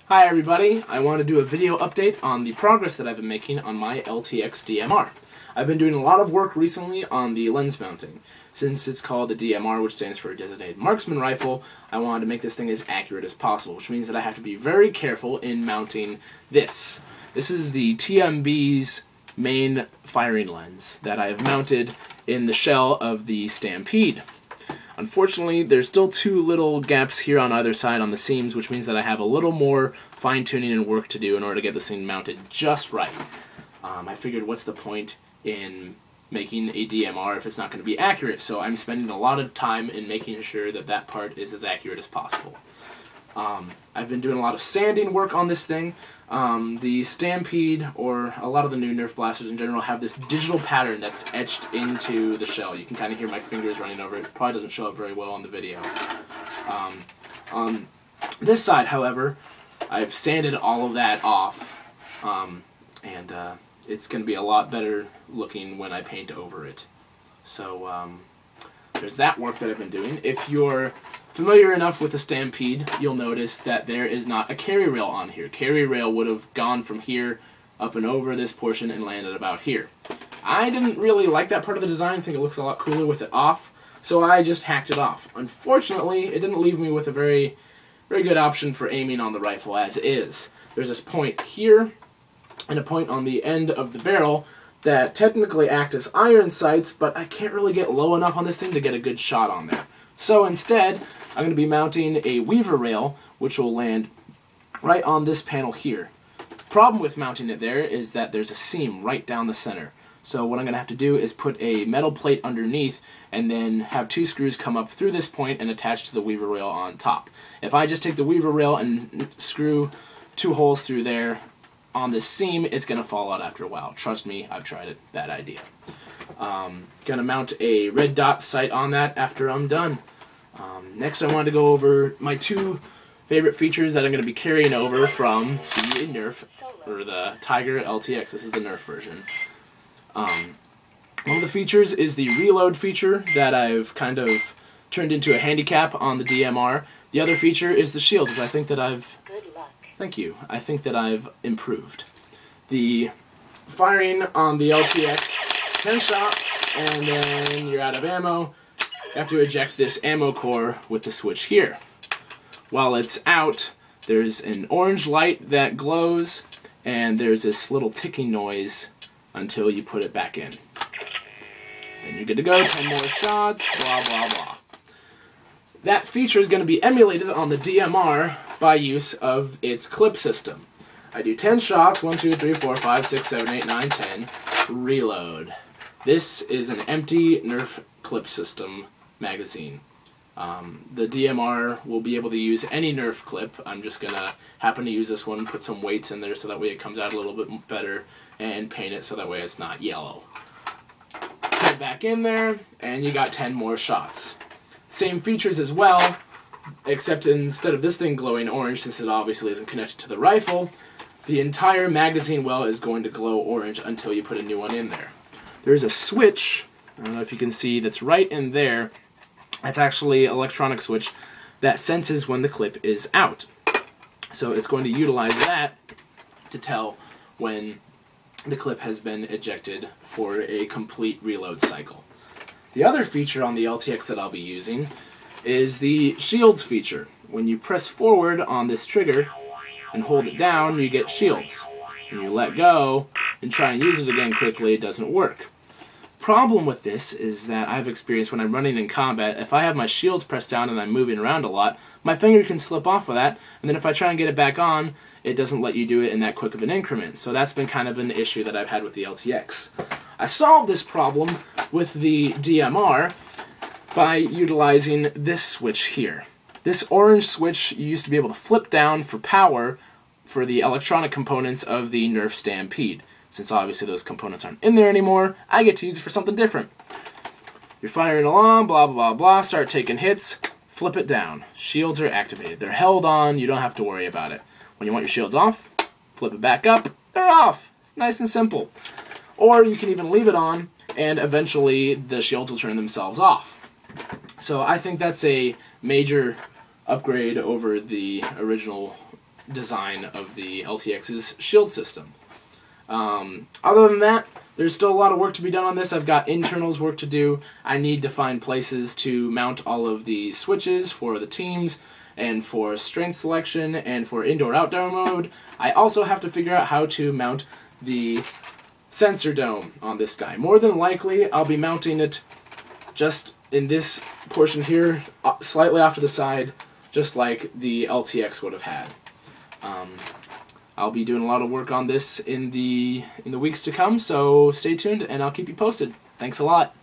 Hi everybody, I want to do a video update on the progress that I've been making on my LTX DMR. I've been doing a lot of work recently on the lens mounting. Since it's called the DMR, which stands for Designated Marksman Rifle, I wanted to make this thing as accurate as possible, which means that I have to be very careful in mounting this. This is the TMB's main firing lens that I have mounted in the shell of the Stampede. Unfortunately, there's still two little gaps here on either side on the seams, which means that I have a little more fine-tuning and work to do in order to get this thing mounted just right. I figured, what's the point in making a DMR if it's not going to be accurate? So I'm spending a lot of time in making sure that that part is as accurate as possible. I've been doing a lot of sanding work on this thing. The Stampede, or a lot of the new Nerf blasters in general, have this digital pattern that's etched into the shell. You can kind of hear my fingers running over it. Probably doesn't show up very well on the video. On this side, however, I've sanded all of that off, and it's going to be a lot better looking when I paint over it. So there's that work that I've been doing. If you're familiar enough with the Stampede, you'll notice that there is not a carry rail on here. Carry rail would have gone from here up and over this portion and landed about here. I didn't really like that part of the design. I think it looks a lot cooler with it off, so I just hacked it off. Unfortunately, it didn't leave me with a very good option for aiming on the rifle as is. There's this point here and a point on the end of the barrel that technically act as iron sights, but I can't really get low enough on this thing to get a good shot on there. So instead, I'm going to be mounting a weaver rail, which will land right on this panel here. The problem with mounting it there is that there's a seam right down the center. So what I'm going to have to do is put a metal plate underneath and then have two screws come up through this point and attach to the weaver rail on top. If I just take the weaver rail and screw two holes through there on this seam, it's going to fall out after a while. Trust me, I've tried it. Bad idea. Gonna mount a red dot sight on that after I'm done. Next, I wanted to go over my two favorite features that I'm going to be carrying over from the Nerf, or the Tiger LTX. This is the Nerf version. One of the features is the reload feature that I've kind of turned into a handicap on the DMR. The other feature is the shield, which I think that I've... Good luck. Thank you. I think that I've improved. The firing on the LTX, 10 shots, and then you're out of ammo. You have to eject this ammo core with the switch here. While it's out, there's an orange light that glows, and there's this little ticking noise until you put it back in. Then you're good to go, 10 more shots, blah blah blah. That feature is going to be emulated on the DMR by use of its clip system. I do 10 shots, 1, 2, 3, 4, 5, 6, 7, 8, 9, 10, reload. This is an empty Nerf clip system magazine. The DMR will be able to use any Nerf clip. I'm just going to happen to use this one, put some weights in there so that way it comes out a little bit better, and paint it so that way it's not yellow. Put it back in there, and you got 10 more shots. Same features as well, except instead of this thing glowing orange, since it obviously isn't connected to the rifle, the entire magazine well is going to glow orange until you put a new one in there. There's a switch, I don't know if you can see, that's right in there. That's actually an electronic switch that senses when the clip is out. So it's going to utilize that to tell when the clip has been ejected for a complete reload cycle. The other feature on the LTX that I'll be using is the shields feature. When you press forward on this trigger and hold it down, you get shields. When you let go and try and use it again quickly, it doesn't work. Problem with this is that I've experienced when I'm running in combat, if I have my shields pressed down and I'm moving around a lot, my finger can slip off of that, and then if I try and get it back on, it doesn't let you do it in that quick of an increment. So that's been kind of an issue that I've had with the LTX. I solved this problem with the DMR by utilizing this switch here. This orange switch you used to be able to flip down for power for the electronic components of the Nerf Stampede. Since obviously those components aren't in there anymore, I get to use it for something different. You're firing along, blah blah blah blah, start taking hits, flip it down. Shields are activated. They're held on, you don't have to worry about it. When you want your shields off, flip it back up, they're off. Nice and simple. Or you can even leave it on, and eventually the shields will turn themselves off. So I think that's a major upgrade over the original design of the LTX's shield system. Other than that, there's still a lot of work to be done on this. I've got internals work to do. I need to find places to mount all of the switches for the teams, and for strength selection, and for indoor-outdoor mode. I also have to figure out how to mount the sensor dome on this guy. More than likely, I'll be mounting it just in this portion here, slightly off to the side, just like the LTX would have had. I'll be doing a lot of work on this in the weeks to come, so stay tuned and I'll keep you posted. Thanks a lot.